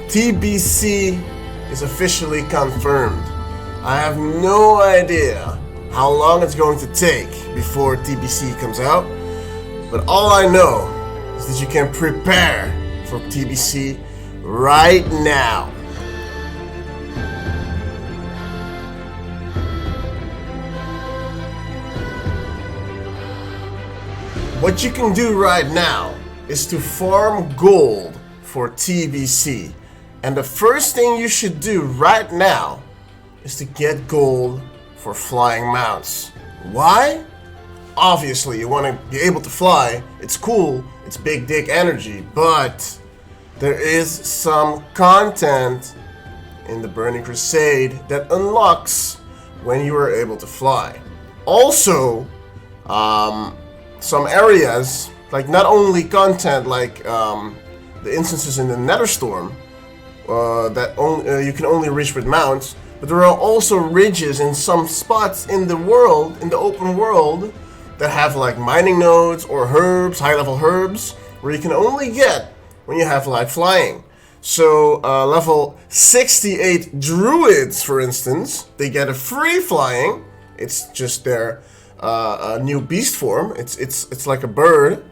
TBC is officially confirmed. I have no idea how long it's going to take before TBC comes out, but all I know is that you can prepare for TBC right now. What you can do right now is to farm gold for TBC. And the first thing you should do right now is to get gold for flying mounts. Why? Obviously, you want to be able to fly. It's cool. It's big dick energy. But there is some content in the Burning Crusade that unlocks when you are able to fly. Also, some areas, like not only content like the instances in the Netherstorm that you can only reach with mounts, but there are also ridges in some spots in the world, in the open world, that have like mining nodes or herbs, high-level herbs, where you can only get when you have like flying. So level 68 druids, for instance, they get a free flying. It's just their a new beast form. It's like a bird.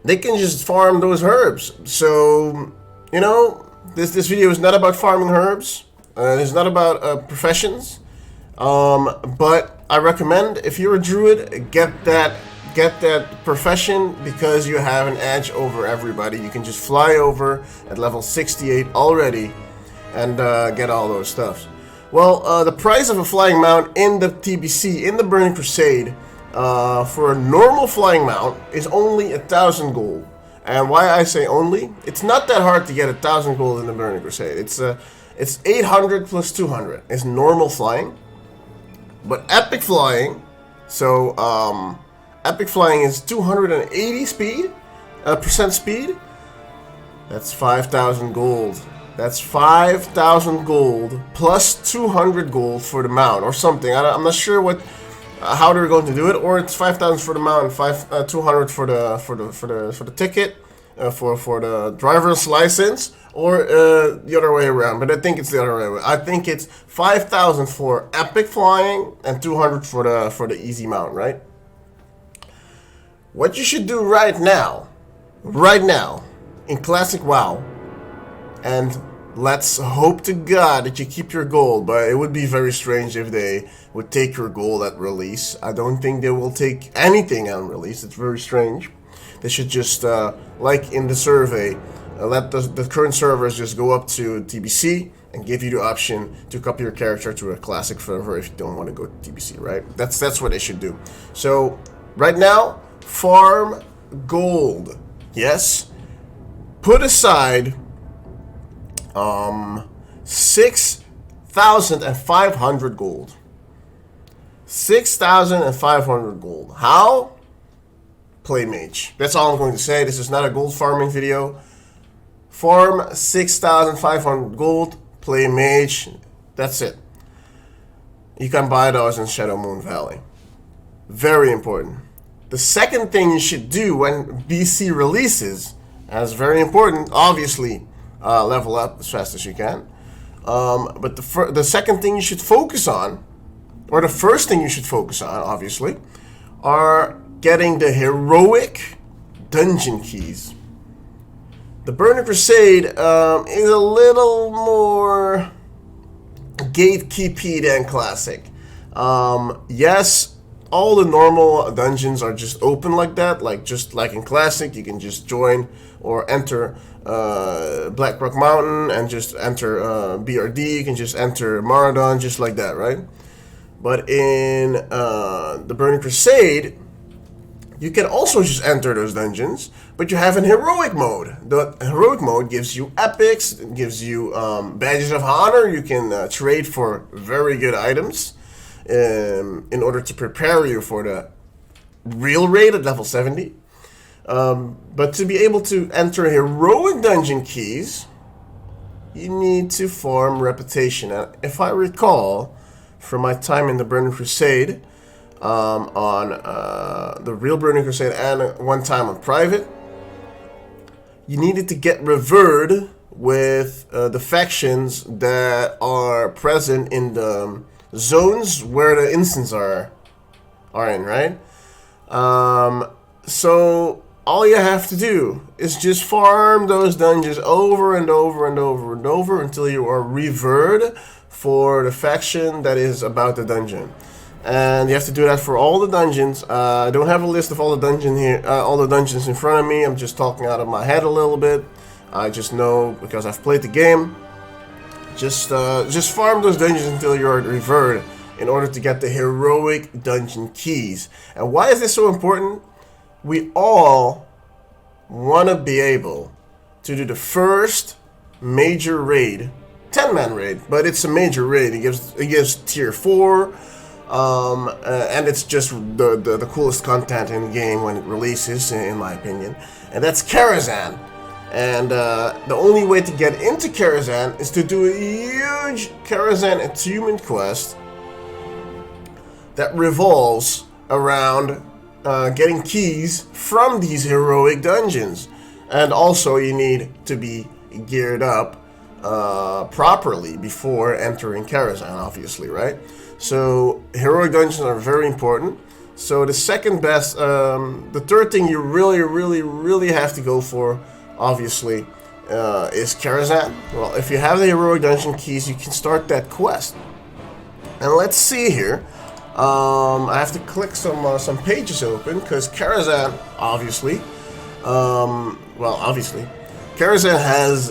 They can just farm those herbs. So you know, this video is not about farming herbs. It's not about professions. But I recommend, if you're a druid, get that profession, because you have an edge over everybody. You can just fly over at level 68 already and get all those stuffs. Well, the price of a flying mount in the TBC, in the Burning Crusade, for a normal flying mount is only 1,000 gold. And why I say only? It's not that hard to get 1,000 gold in the Burning Crusade. It's 800 plus 200 is normal flying. But epic flying, so epic flying is 280 speed, percent speed. That's 5,000 gold. That's 5,000 gold plus 200 gold for the mount or something. I'm not sure how they're going to do it. Or it's 5,000 for the mount and 200 for the ticket, for the driver's license, or the other way around. But I think it's the other way around. I think it's 5,000 for epic flying and 200 for the easy mount, right? What you should do right now in Classic WoW. And let's hope to God that you keep your gold, but it would be very strange if they would take your gold at release. I don't think they will take anything on release. It's very strange. They should just, like in the survey, let the current servers just go up to TBC and give you the option to copy your character to a classic server if you don't want to go to TBC, right? That's what they should do. So right now, farm gold. Yes. Put aside 6,500 gold. 6,500 gold. How? Play mage. That's all I'm going to say. This is not a gold farming video. Farm 6,500 gold. Play mage. That's it. You can buy those in Shadow Moon Valley. Very important. The second thing you should do when BC releases, that's very important, obviously, level up as fast as you can. But the second thing you should focus on, or the first thing you should focus on, obviously, are getting the heroic dungeon keys. The Burning Crusade is a little more gatekeepy than Classic. Yes, all the normal dungeons are just open like that, just like in Classic. You can just join or enter Blackrock Mountain and just enter BRD. You can just enter Marathon just like that, right? But in the Burning Crusade, you can also just enter those dungeons, but you have an heroic mode. The heroic mode gives you epics, it gives you badges of honor. You can trade for very good items in order to prepare you for the real raid at level 70. But to be able to enter heroic dungeon keys, you need to farm reputation. And if I recall from my time in the Burning Crusade, on the real Burning Crusade and one time on private, you needed to get revered with the factions that are present in the zones where the instants are in, right? So all you have to do is just farm those dungeons over and over and over and over until you are revered for the faction that is about the dungeon. And you have to do that for all the dungeons. I don't have a list of all the dungeons in front of me. I'm just talking out of my head a little bit. I just know because I've played the game. Just farm those dungeons until you're revered in order to get the heroic dungeon keys. And why is this so important? We all want to be able to do the first major raid, 10-man raid, but it's a major raid. It gives tier 4, and it's just the coolest content in the game when it releases, in my opinion. And that's Karazhan. And the only way to get into Karazhan is to do a huge Karazhan attunement quest that revolves around getting keys from these heroic dungeons. And also you need to be geared up properly before entering Karazhan, obviously, right? So heroic dungeons are very important. So the second best, the third thing you really have to go for, obviously, is Karazhan. Well, if you have the heroic dungeon keys, you can start that quest. And let's see here. I have to click some pages open because Karazhan, obviously, Karazhan has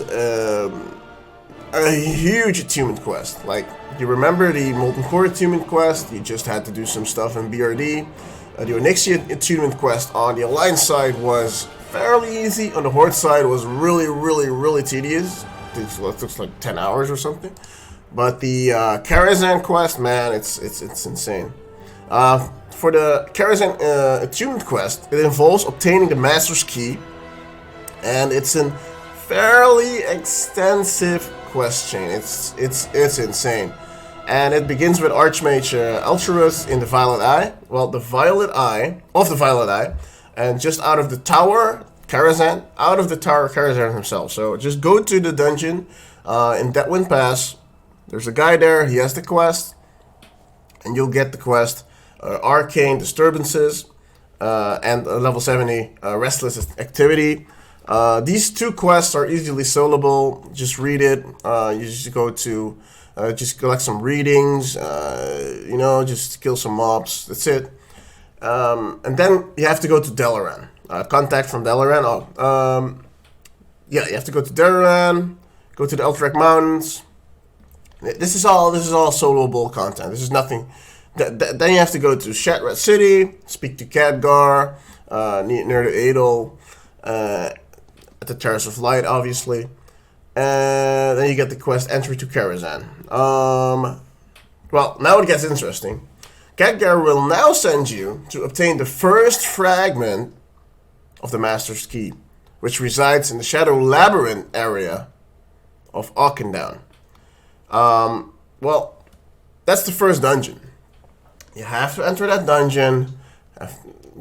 a huge attunement quest. Like, you remember the Molten Core attunement quest? You just had to do some stuff in BRD. The Onyxia attunement quest on the Alliance side was fairly easy. On the Horde side, it was really tedious. It looks like 10 hours or something. But the Karazhan quest, man, it's insane. For the Karazhan attunement quest, it involves obtaining the Master's Key, and it's a fairly extensive quest chain. It's insane, and it begins with Archmage Ultravus in the Violet Eye. Well, the Violet Eye and just out of the tower, Karazhan himself. So just go to the dungeon in Deadwind Pass. There's a guy there, he has the quest, and you'll get the quest, Arcane Disturbances, and level 70 Restless Activity. These two quests are easily soloable, just read it, you just go to, just collect some readings, just kill some mobs, that's it. And then you have to go to Dalaran, contact from Dalaran, you have to go to Dalaran, go to the Eldrac Mountains. This is all soloable content. This is nothing. Then you have to go to Shatrat City, speak to Khadgar, near the Adel, at the Terrace of Light, obviously. And then you get the quest Entry to Karazhan. Well, now it gets interesting. Khadgar will now send you to obtain the first fragment of the Master's Key, which resides in the Shadow Labyrinth area of Auchendown. Well, that's the first dungeon. You have to enter that dungeon,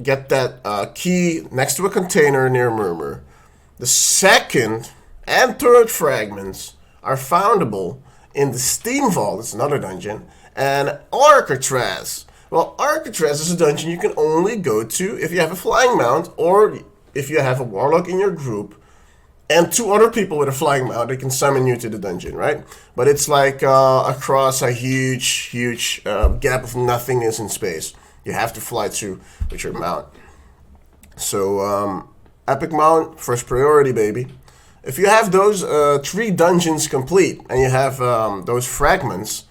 get that key next to a container near Murmur. The second and third fragments are foundable in the Steam Vault, it's another dungeon, and Arcatraz. Well, Arcatraz is a dungeon you can only go to if you have a flying mount or if you have a warlock in your group and 2 other people with a flying mount. They can summon you to the dungeon, right? But it's like across a huge gap of nothingness in space. You have to fly through with your mount. So, Epic Mount, first priority, baby. If you have those 3 dungeons complete and you have those fragments,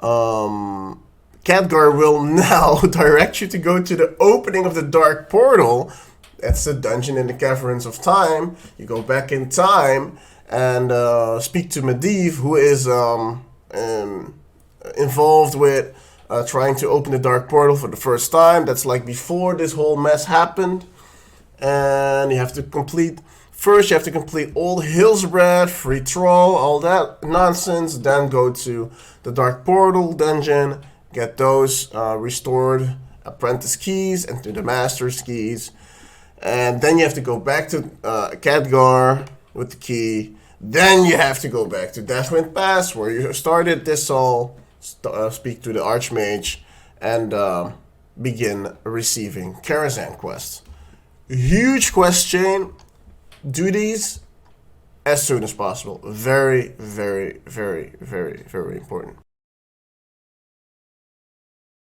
Khadgar will now direct you to go to the opening of the Dark Portal. That's the dungeon in the Caverns of Time. You go back in time and speak to Medivh, who is involved with trying to open the Dark Portal for the first time. That's like before this whole mess happened. And you have to complete... First, you have to complete all Hillsbrad, Free Troll, all that nonsense. Then go to the Dark Portal dungeon, get those restored Apprentice Keys and to the Master's Keys. And then you have to go back to Khadgar with the key. Then you have to go back to Deathwind Pass, where you started this all, speak to the Archmage, and begin receiving Karazhan quests. Huge quest chain. Do these as soon as possible. Very, very, very, very, very important.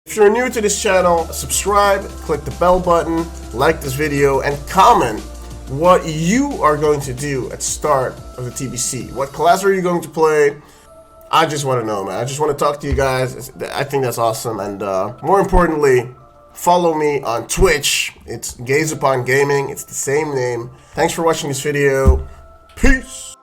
If you're new to this channel, subscribe, click the bell button, like this video, and comment what you are going to do at the start of the TBC. What class are you going to play? I just want to know, man. I just want to talk to you guys. I think that's awesome. And more importantly, follow me on Twitch. It's Gaze Upon Gaming. It's the same name. Thanks for watching this video. Peace.